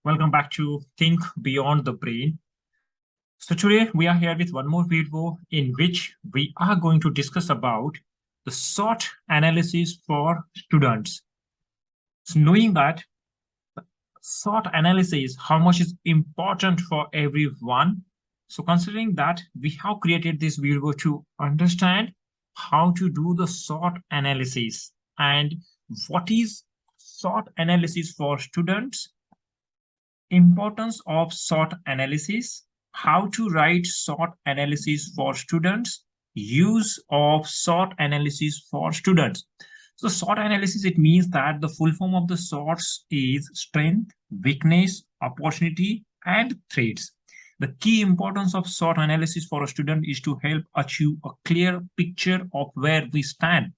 Welcome back to Think Beyond the Brain. So today we are here with one more video in which we are going to discuss about the SWOT analysis for students. So knowing that SWOT analysis, how much is important for everyone. So considering that we have created this video to understand how to do the SWOT analysis and what is SWOT analysis for students, importance of SWOT analysis, how to write SWOT analysis for students, use of SWOT analysis for students. So SWOT analysis, it means that the full form of the SWOTs is strength, weakness, opportunity, and threats. The key importance of SWOT analysis for a student is to help achieve a clear picture of where we stand.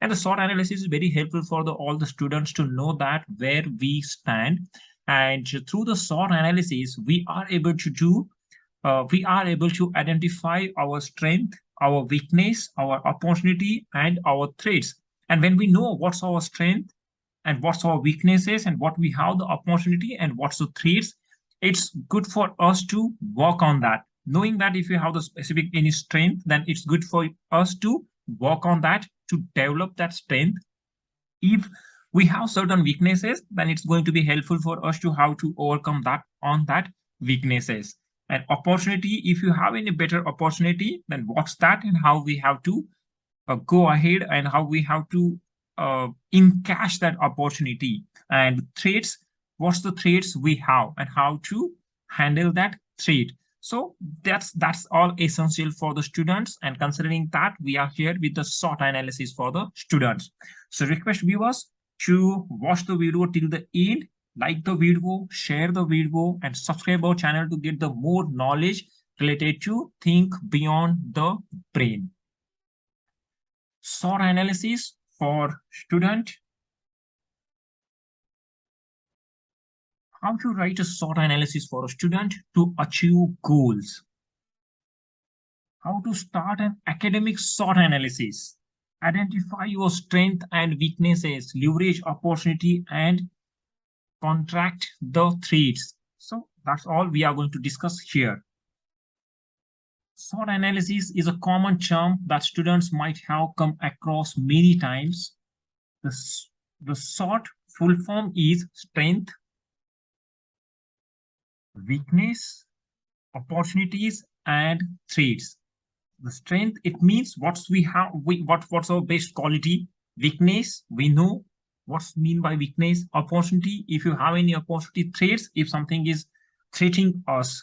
And the SWOT analysis is very helpful for all the students to know that where we stand. And through the SWOT analysis, we are able to identify our strength, our weakness, our opportunity, and our threats. And when we know what's our strength and what's our weaknesses and what we have the opportunity and what's the threats, it's good for us to work on that. Knowing that if you have the specific any strength, then it's good for us to work on that to develop that strength. If we have certain weaknesses, then it's going to be helpful for us to how to overcome that on that weaknesses. And opportunity, if you have any better opportunity, then what's that and how we have to go ahead and how we have to encash that opportunity. And threats, what's the threats we have and how to handle that threat. So that's all essential for the students. And considering that, we are here with the SWOT analysis for the students. So request viewers to watch the video till the end, like the video, share the video, and subscribe our channel to get the more knowledge related to Think Beyond the Brain. SWOT analysis for student. How to write a SWOT analysis for a student to achieve goals. How to start an academic SWOT analysis. Identify your strengths and weaknesses, leverage opportunity, and contract the threats. So that's all we are going to discuss here. SWOT analysis is a common term that students might have come across many times. The SWOT full form is strength, weakness, opportunities, and threats. The strength, it means what's our best quality. Weakness, we know what's mean by weakness. Opportunity, if you have any opportunity. Threats, if something is threatening us.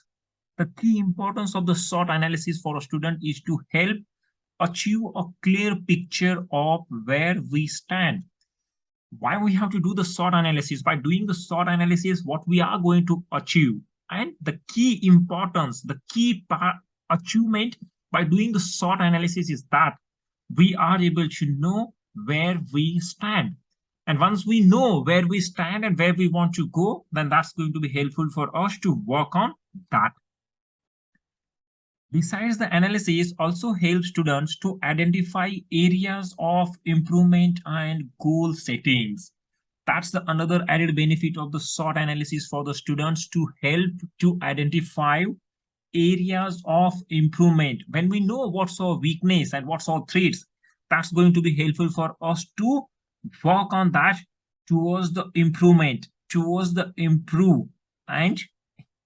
The key importance of the SWOT analysis for a student is to help achieve a clear picture of where we stand. Why we have to do the SWOT analysis? By doing the SWOT analysis, what we are going to achieve. And the key importance, the key achievement by doing the SWOT analysis is that we are able to know where we stand. And once we know where we stand and where we want to go, then that's going to be helpful for us to work on that. Besides, the analysis also helps students to identify areas of improvement and goal settings. That's another added benefit of the SWOT analysis for the students, to help to identify areas of improvement. When we know what's our weakness and what's our threats, that's going to be helpful for us to work on that towards the improvement, towards the improve. And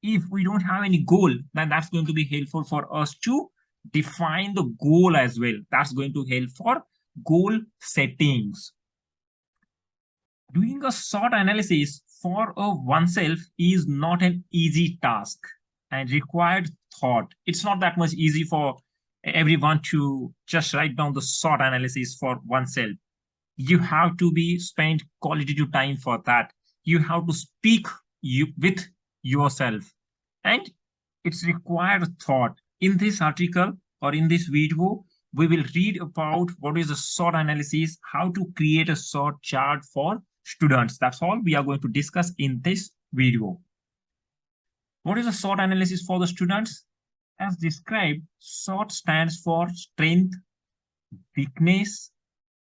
if we don't have any goal, then that's going to be helpful for us to define the goal as well. That's going to help for goal settings. Doing a SWOT analysis for oneself is not an easy task and required thought. It's not that much easy for everyone to just write down the SWOT analysis for oneself. You have to spend quality time for that. You have to speak with yourself, and it's required thought. In this article or in this video, we will read about what is a SWOT analysis, how to create a SWOT chart for students. That's all we are going to discuss in this video. What is a SWOT analysis for the students? As described, SWOT stands for strength, weakness,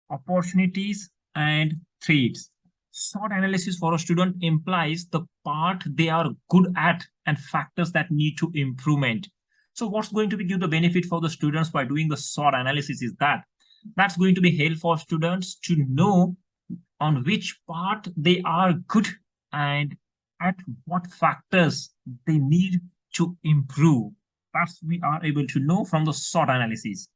opportunities, and threats. SWOT analysis for a student implies the part they are good at and factors that need to improvement. So what's going to be give the benefit for the students by doing the SWOT analysis is that that's going to be helpful for students to know on which part they are good and at what factors they need to improve. That's we are able to know from the SWOT analysis.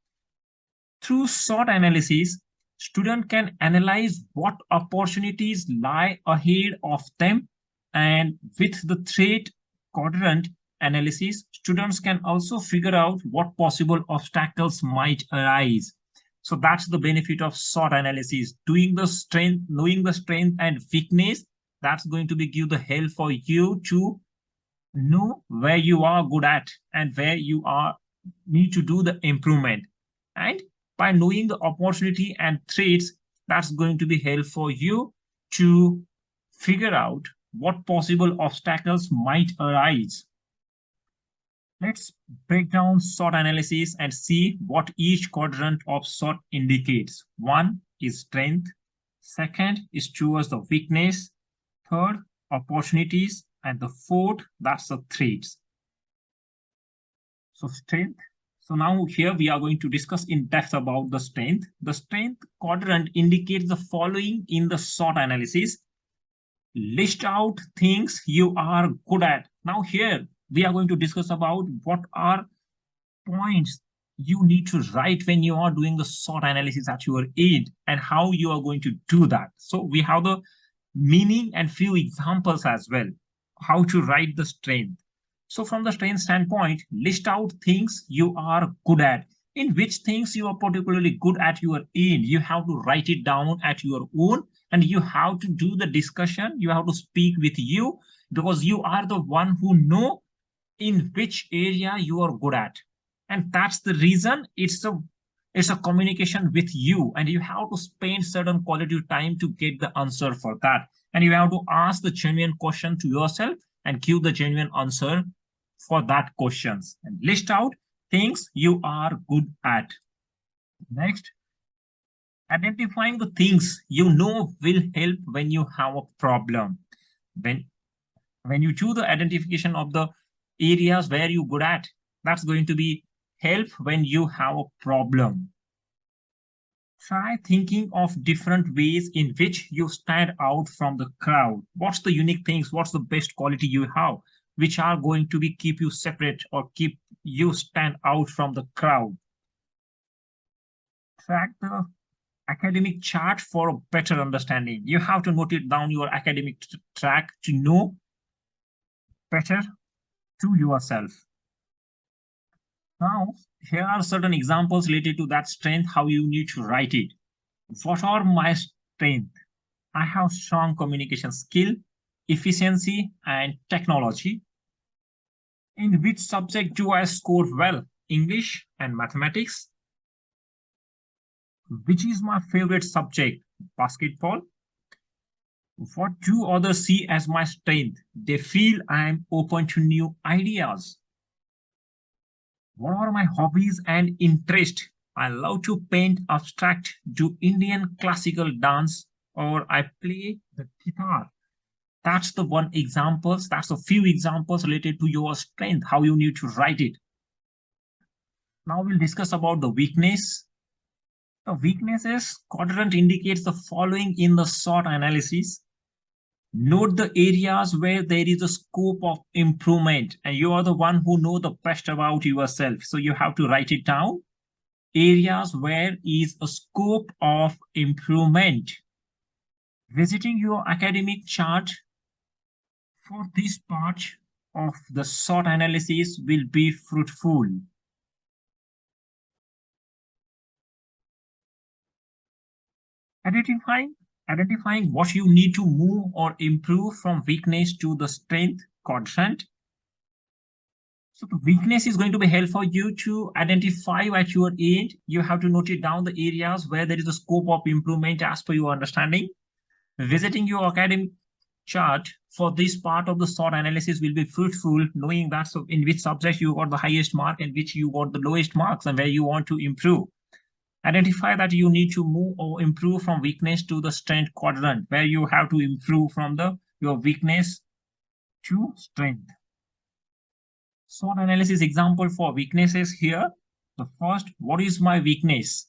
Through SWOT analysis, student can analyze what opportunities lie ahead of them, and with the threat quadrant analysis, students can also figure out what possible obstacles might arise. So that's the benefit of SWOT analysis. Doing the strength, knowing the strength and weakness, that's going to be give the help for you to know where you are good at and where you are need to do the improvement. And by knowing the opportunity and threats, that's going to be helpful for you to figure out what possible obstacles might arise. Let's break down SWOT analysis and see what each quadrant of SWOT indicates. One is strength. Second is towards the weakness. Third, opportunities. And the fourth, that's the threats. So strength. So now here we are going to discuss in depth about the strength. The strength quadrant indicates the following in the SWOT analysis. List out things you are good at. Now here we are going to discuss about what are points you need to write when you are doing the SWOT analysis at your end and how you are going to do that. So we have the meaning and few examples as well, how to write the strength. So from the strength standpoint, list out things you are good at. In which things you are particularly good at your end, you have to write it down at your own and you have to do the discussion. You have to speak with you because you are the one who know in which area you are good at. And that's the reason it's a communication with you and you have to spend certain quality time to get the answer for that. And you have to ask the genuine question to yourself and give the genuine answer for that questions and list out things you are good at. Next, identifying the things you know will help when you have a problem. When you do the identification of the areas where you're good at, that's going to be help when you have a problem. Try thinking of different ways in which you stand out from the crowd. What's the unique things? What's the best quality you have, which are going to be keep you separate or keep you stand out from the crowd? Track the academic chart for a better understanding. You have to note it down your academic track to know better to yourself. Now, here are certain examples related to that strength, how you need to write it. What are my strengths? I have strong communication skill, efficiency, and technology. In which subject do I score well? English and mathematics. Which is my favorite subject? Basketball. What do others see as my strength? They feel I am open to new ideas. What are my hobbies and interests? I love to paint abstract, do Indian classical dance, or I play the guitar. That's the one examples. That's a few examples related to your strength, how you need to write it. Now we'll discuss about the weakness. The weaknesses quadrant indicates the following in the SWOT analysis. Note the areas where there is a scope of improvement and you are the one who know the best about yourself. So you have to write it down. Areas where is a scope of improvement. Visiting your academic chart for this part of the SWOT analysis will be fruitful. Identifying what you need to move or improve from weakness to the strength quadrant. So the weakness is going to be helpful for you to identify at your end. You have to note it down the areas where there is a scope of improvement as per your understanding. Visiting your academic chart for this part of the SWOT analysis will be fruitful, knowing that in which subject you got the highest mark and which you got the lowest marks and where you want to improve. Identify that you need to move or improve from weakness to the strength quadrant, where you have to improve from your weakness to strength. SWOT analysis example for weaknesses here. The first, what is my weakness?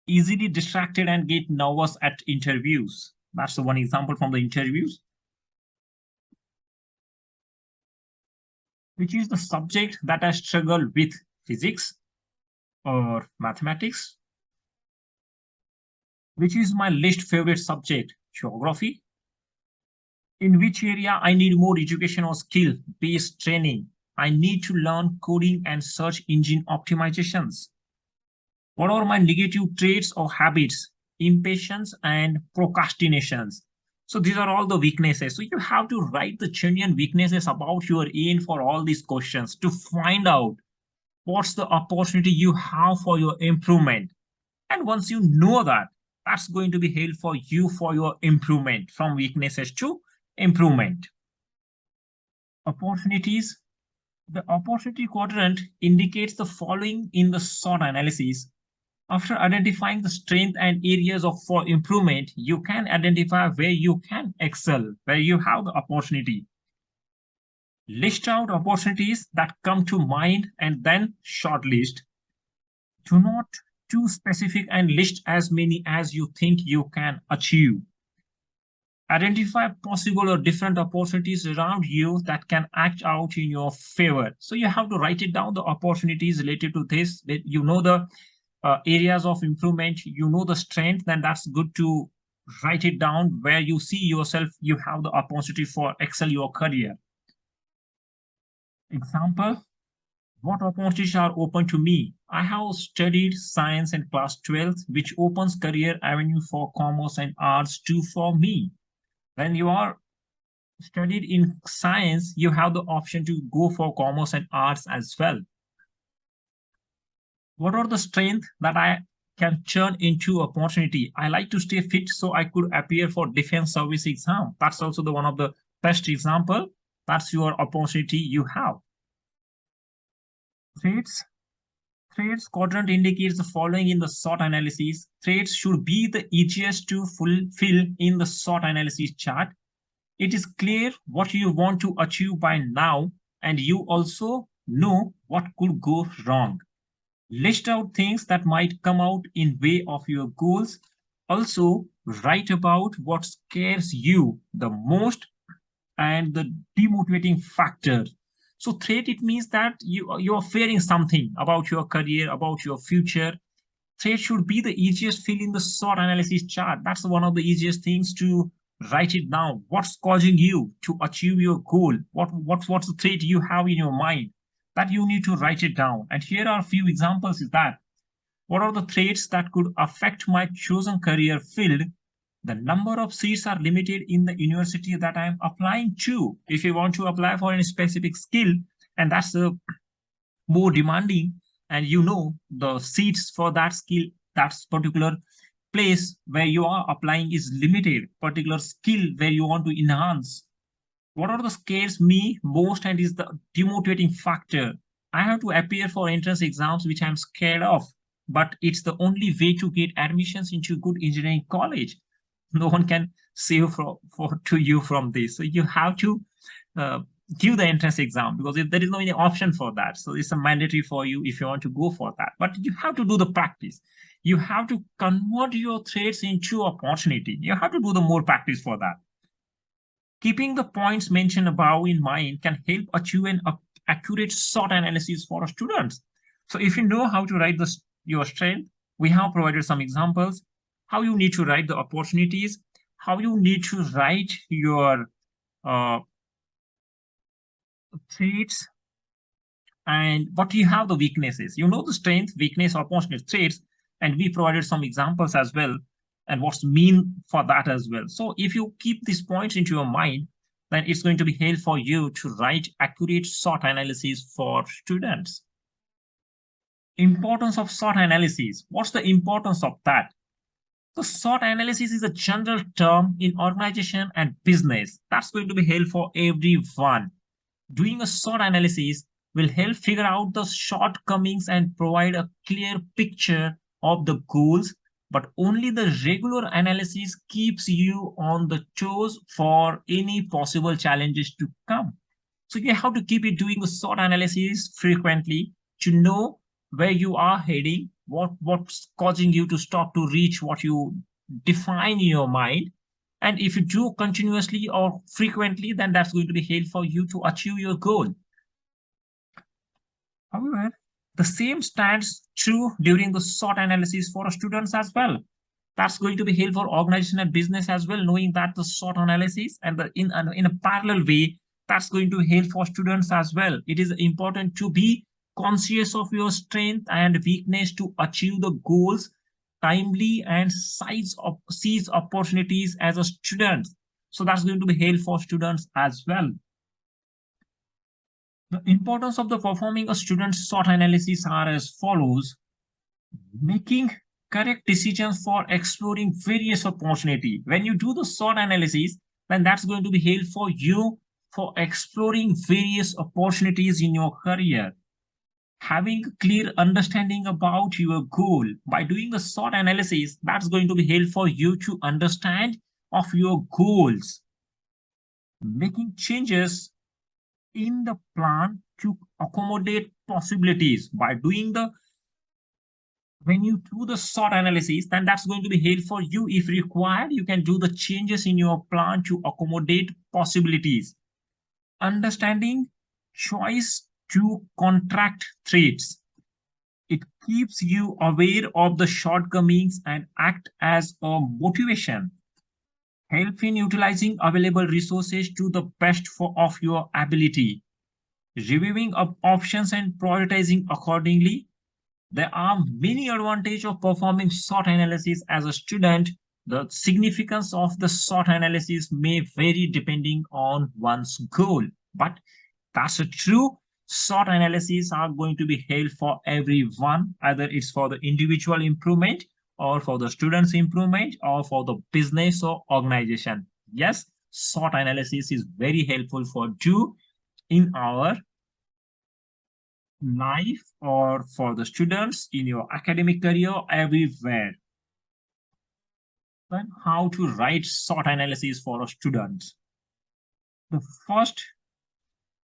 Easily distracted and get nervous at interviews. That's the one example from the interviews. Which is the subject that I struggle with? Physics or mathematics? Which is my least favorite subject? Geography. In which area I need more education or skill based training? I need to learn coding and search engine optimizations. What are my negative traits or habits? Impatience and procrastinations. So these are all the weaknesses. So you have to write the genuine weaknesses about your aim for all these questions to find out what's the opportunity you have for your improvement. And once you know that, that's going to be help for you for your improvement from weaknesses to improvement. Opportunities. The opportunity quadrant indicates the following in the SWOT analysis. After identifying the strength and areas for improvement, you can identify where you can excel, where you have the opportunity. List out opportunities that come to mind and then shortlist. Do not too specific and list as many as you think you can achieve. Identify possible or different opportunities around you that can act out in your favor. So you have to write it down, the opportunities related to this. You know the areas of improvement, you know the strength, then that's good to write it down where you see yourself, you have the opportunity for excel your career. Example, what opportunities are open to me? I have studied science in class 12th, which opens career avenue for commerce and arts too for me. When you are studied in science, you have the option to go for commerce and arts as well. What are the strengths that I can turn into opportunity? I like to stay fit, so I could appear for defense service exam. That's also the one of the best example. That's your opportunity you have. Traits. Traits quadrant indicates the following in the SWOT analysis. Traits should be the easiest to fulfill in the SWOT analysis chart. It is clear what you want to achieve by now, and you also know what could go wrong. List out things that might come out in way of your goals. Also, write about what scares you the most and the demotivating factor. So threat, it means that you are fearing something about your career, about your future. Threat should be the easiest fill in the SWOT analysis chart. That's one of the easiest things to write it down. What's causing you to achieve your goal? What's the threat you have in your mind? That you need to write it down. And here are a few examples is that what are the traits that could affect my chosen career field? The number of seats are limited in the university that I am applying to. If you want to apply for any specific skill, and that's more demanding, and you know the seats for that skill, that's particular place where you are applying is limited, particular skill where you want to enhance. What are the scares me most and is the demotivating factor? I have to appear for entrance exams which I'm scared of, but it's the only way to get admissions into good engineering college. No one can save to you from this. So you have to give the entrance exam because if there is no any option for that. So it's a mandatory for you if you want to go for that. But you have to do the practice. You have to convert your threats into opportunity. You have to do the more practice for that. Keeping the points mentioned above in mind can help achieve an accurate SWOT analysis for students. So if you know how to write your strength, we have provided some examples, how you need to write the opportunities, how you need to write your traits, and what you have the weaknesses. You know the strength, weakness, opportunity, traits, and we provided some examples as well, and what's mean for that as well. So if you keep these points into your mind, then it's going to be helpful for you to write accurate SWOT analysis for students. Importance of SWOT analysis. What's the importance of that? The SWOT analysis is a general term in organization and business. That's going to be helpful for everyone. Doing a SWOT analysis will help figure out the shortcomings and provide a clear picture of the goals, but only the regular analysis keeps you on the toes for any possible challenges to come. So you have to keep it doing the SWOT analysis frequently to know where you are heading, what's causing you to stop to reach what you define in your mind. And if you do continuously or frequently, then that's going to be helpful for you to achieve your goal. However, the same stands true during the SWOT analysis for students as well. That's going to be helpful for organization and business as well, knowing that the SWOT analysis and in a parallel way, that's going to help for students as well. It is important to be conscious of your strength and weakness to achieve the goals timely and seize opportunities as a student. So that's going to be helpful for students as well. The importance of the performing a student's SWOT analysis are as follows: making correct decisions for exploring various opportunity. When you do the SWOT analysis, then that's going to be helpful for you for exploring various opportunities in your career. Having a clear understanding about your goal by doing the SWOT analysis, that's going to be helpful for you to understand of your goals. Making changes in the plan to accommodate possibilities by doing the when you do the SWOT analysis, then that's going to be helpful for you. If required, you can do the changes in your plan to accommodate possibilities. Understanding choice to contract threats. It keeps you aware of the shortcomings and act as a motivation. Help in utilizing available resources to the best of your ability. Reviewing options and prioritizing accordingly. There are many advantages of performing SWOT analysis as a student. The significance of the SWOT analysis may vary depending on one's goal, but that's a true. SWOT analysis are going to be held for everyone, either it's for the individual improvement or for the student's improvement or for the business or organization. Yes, SWOT analysis is very helpful for you in our life or for the students in your academic career everywhere. Then how to write SWOT analysis for a student. The first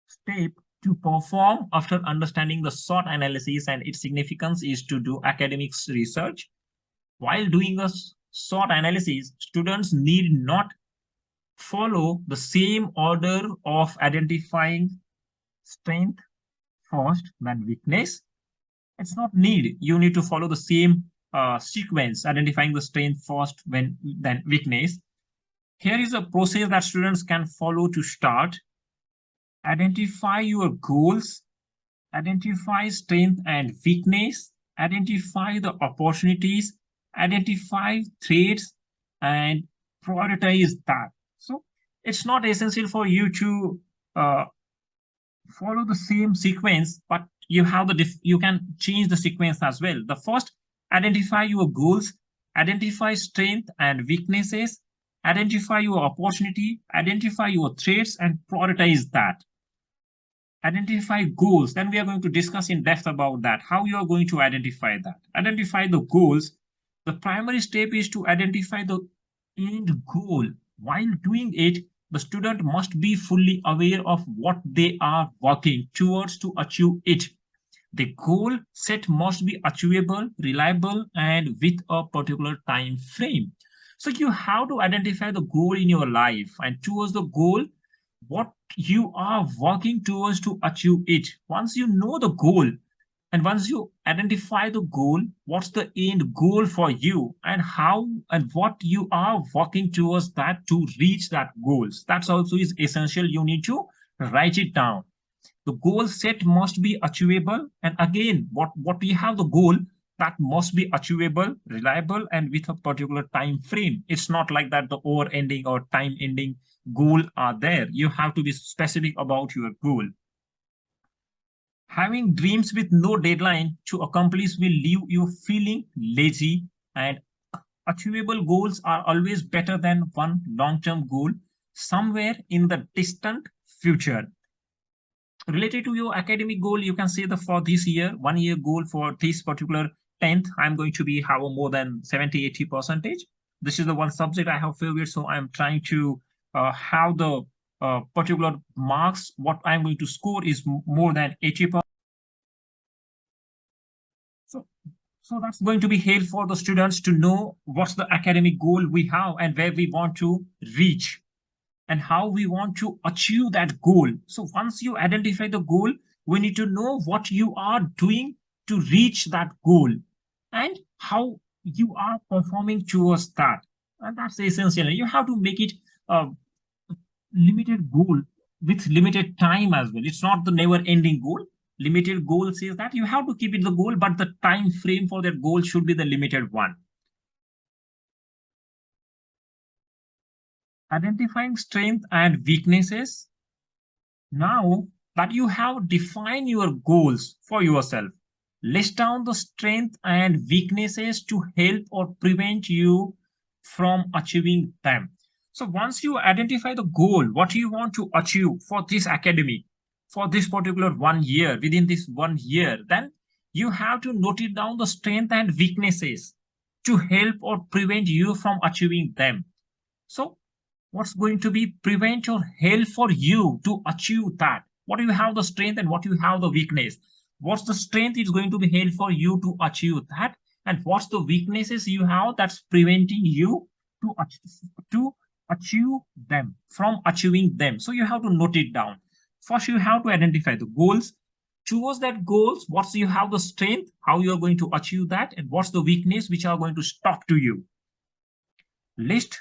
step to perform after understanding the SWOT analysis and its significance is to do academics research. While doing a SWOT analysis, students need not follow the same order of identifying strength first than weakness. It's not need. You need to follow the same sequence, identifying the strength first then weakness. Here is a process that students can follow to start. Identify your goals, identify strength and weakness, identify the opportunities, identify threats, and prioritize that. So it's not essential for you to follow the same sequence, but you have you can change the sequence as well. The first, identify your goals, identify strength and weaknesses, identify your opportunity, identify your threats, and prioritize that. Identify goals. Then we are going to discuss in depth about that, how you are going to identify that. Identify the goals. The primary step is to identify the end goal. While doing it, the student must be fully aware of what they are working towards to achieve it. The goal set must be achievable, reliable, and with a particular time frame. So you have to identify the goal in your life, and towards the goal, what you are working towards to achieve it. Once you know the goal, and once you identify the goal, what's the end goal for you and how and what you are working towards that to reach that goals. That's also is essential. You need to write it down. The goal set must be achievable. And again, what we have the goal that must be achievable, reliable, and with a particular time frame. It's not like that the over ending or time ending goal are there. You have to be specific about your goal. Having dreams with no deadline to accomplish will leave you feeling lazy, and achievable goals are always better than one long-term goal somewhere in the distant future. Related to your academic goal, you can say for this year, 1 year goal for this particular 10th, I'm going to be have more than 70-80%. This is the one subject I have failed, so I'm trying to have the particular marks. What I'm going to score is more than 80%. So that's going to be helpful for the students to know what's the academic goal we have and where we want to reach and how we want to achieve that goal. So once you identify the goal, we need to know what you are doing to reach that goal and how you are performing towards that. And that's essential. You have to make it a limited goal with limited time as well. It's not the never ending goal. Limited goal says that you have to keep it the goal, but the time frame for that goal should be the limited one. Identifying strength and weaknesses. Now that you have defined your goals for yourself, list down the strengths and weaknesses to help or prevent you from achieving them. So once you identify the goal, what you want to achieve for this academic, for this particular 1 year, within this 1 year, then you have to note it down the strengths and weaknesses to help or prevent you from achieving them. So what's going to be prevent or help for you to achieve that? What do you have the strength and what you have the weakness? What's the strength is going to be help for you to achieve that? And what's the weaknesses you have that's preventing you to achieve them, from achieving them? So you have to note it down. First, you have to identify the goals. Towards that goals, what's you have the strength, how you are going to achieve that, and what's the weakness which are going to stop to you. List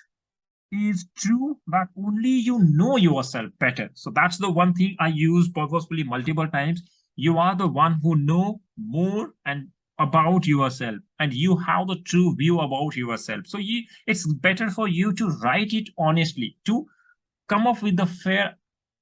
is true that only you know yourself better. So that's the one thing I use purposefully multiple times. You are the one who know more and about yourself, and you have the true view about yourself. So it's better for you to write it honestly, to come up with the fair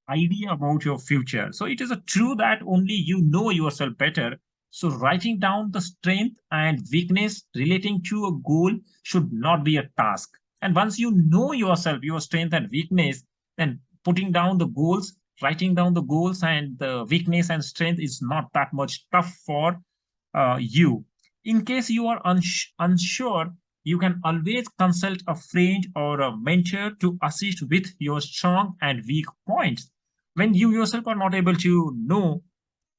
idea about your future. So it is a true that only you know yourself better. So writing down the strength and weakness relating to a goal should not be a task. And once you know yourself, your strength and weakness, then putting down the goals, writing down the goals and the weakness and strength is not that much tough for you. In case you are unsure, you can always consult a friend or a mentor to assist with your strong and weak points. When you yourself are not able to know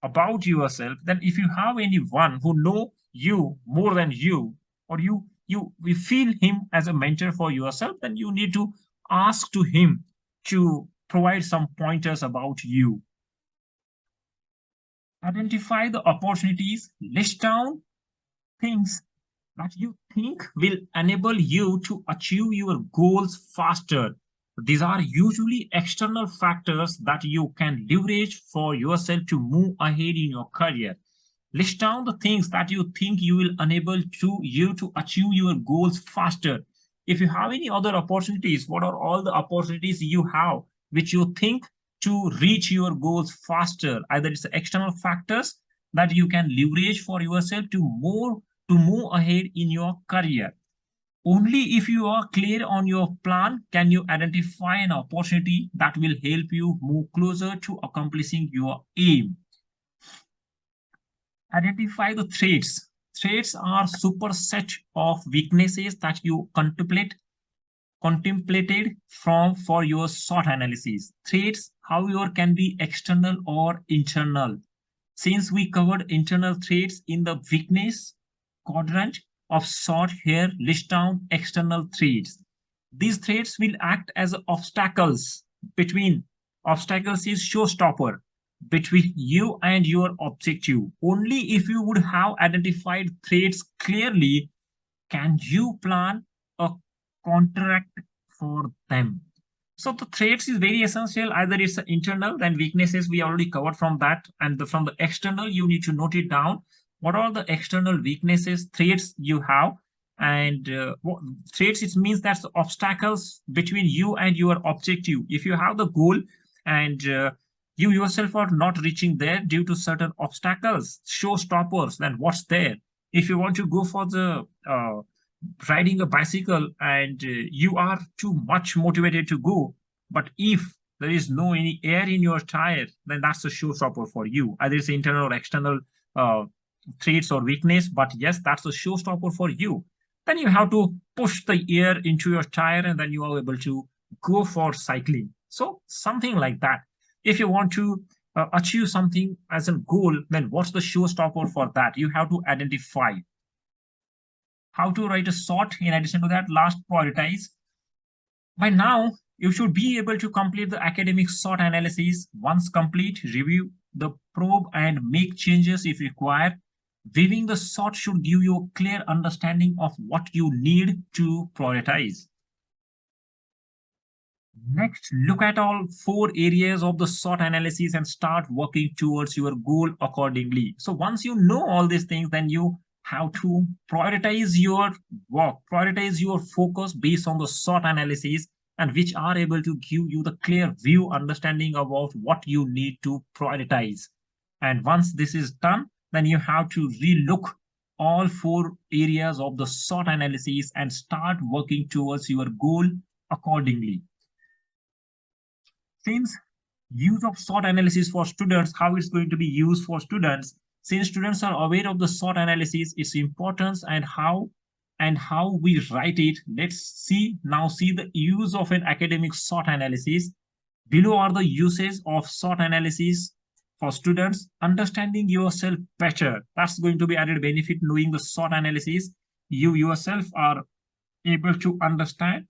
about yourself, then if you have anyone who know you more than you, or you feel him as a mentor for yourself, then you need to ask to him to provide some pointers about you. Identify the opportunities, list down things that you think will enable you to achieve your goals faster. These are usually external factors that you can leverage for yourself to move ahead in your career. List down the things that you think you will enable you to achieve your goals faster. If you have any other opportunities, what are all the opportunities you have which you think to reach your goals faster? Either it's external factors that you can leverage for yourself to move ahead in your career. Only if you are clear on your plan can you identify an opportunity that will help you move closer to accomplishing your aim. Identify the threats. Threats are superset of weaknesses that you contemplated from for your SWOT analysis. Threats, however, can be external or internal. Since we covered internal threats in the weakness quadrant of SWOT, here list down external threats. These threats will act as obstacles between obstacles is showstopper between you and your objective. Only if you would have identified threats clearly can you plan a contract for them. So the threats is very essential. Either it's internal, then weaknesses we already covered from that, and from the external you need to note it down. What are the external weaknesses, threats you have, and threats? It means that's the obstacles between you and your objective. If you have the goal and you yourself are not reaching there due to certain obstacles, showstoppers, then what's there? If you want to go for the riding a bicycle and you are too much motivated to go, but if there is no any air in your tire, then that's a showstopper for you. Either it's internal or external traits or weakness, but yes, that's a showstopper for you. Then you have to push the air into your tire and then you are able to go for cycling. So something like that. If you want to achieve something as a goal, then what's the showstopper for that? You have to identify how to write a SWOT. In addition to that, last, prioritize. By now, you should be able to complete the academic SWOT analysis. Once complete, review the probe and make changes if required. Viewing the SWOT should give you a clear understanding of what you need to prioritize. Next, look at all 4 areas of the SWOT analysis and start working towards your goal accordingly. So once you know all these things, then you have to prioritize your work, prioritize your focus based on the SWOT analysis, and which are able to give you the clear view understanding about what you need to prioritize. And once this is done, then you have to relook all 4 areas of the SWOT analysis and start working towards your goal accordingly. Since use of SWOT analysis for students, how it's going to be used for students, since students are aware of the SWOT analysis, its importance, and how we write it, let's see the use of an academic SWOT analysis. Below are the uses of SWOT analysis for students. Understanding yourself better, that's going to be added benefit. Knowing the SWOT analysis, you yourself are able to understand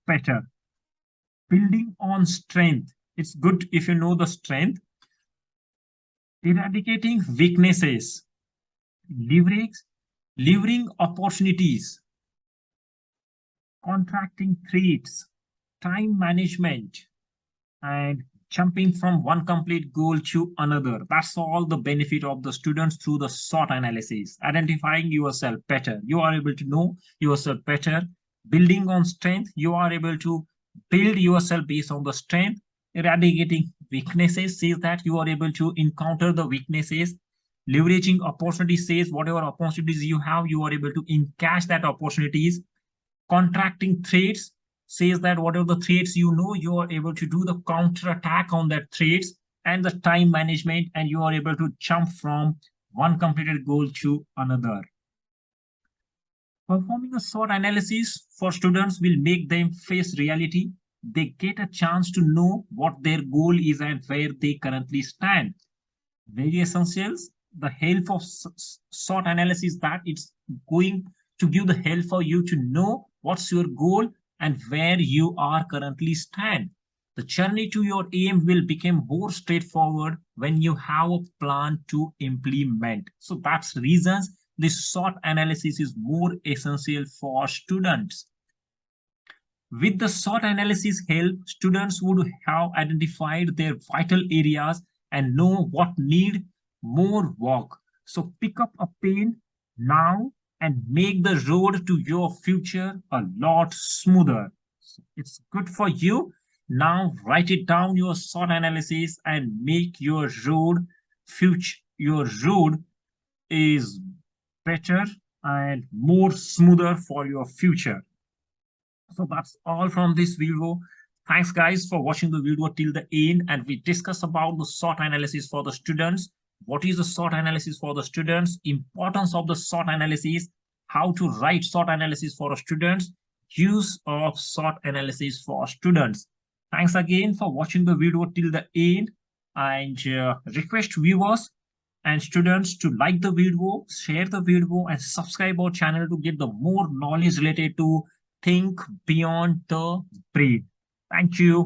better. Building on strength, it's good if you know the strength. Eradicating weaknesses, leveraging opportunities, contracting threats, time management, and jumping from one complete goal to another. That's all the benefit of the students through the SWOT analysis. Identifying yourself better, you are able to know yourself better. Building on strength, you are able to build yourself based on the strength. Eradicating weaknesses says that you are able to encounter the weaknesses. Leveraging opportunities says whatever opportunities you have, you are able to encash that opportunities. Contracting threats says that whatever the threats you know, you are able to do the counter attack on that threats. And the time management, and you are able to jump from one completed goal to another. Performing a SWOT analysis for students will make them face reality. They get a chance to know what their goal is and where they currently stand. Very essentials, the help of SWOT analysis, that it's going to give the help for you to know what's your goal and where you are currently stand. The journey to your aim will become more straightforward when you have a plan to implement. So that's reasons this SWOT analysis is more essential for students. With the SWOT analysis help, students would have identified their vital areas and know what need more work. So pick up a pen now and make the road to your future a lot smoother. So it's good for you. Now write it down, your SWOT analysis, and make your road is better and more smoother for your future. So that's all from this video. Thanks guys for watching the video till the end, and we discuss about the SWOT analysis for the students. What is the SWOT analysis for the students? Importance of the SWOT analysis, how to write SWOT analysis for students, use of SWOT analysis for students. Thanks again for watching the video till the end, and request viewers and students to like the video, share the video, and subscribe our channel to get the more knowledge related to think beyond the brain. Thank you.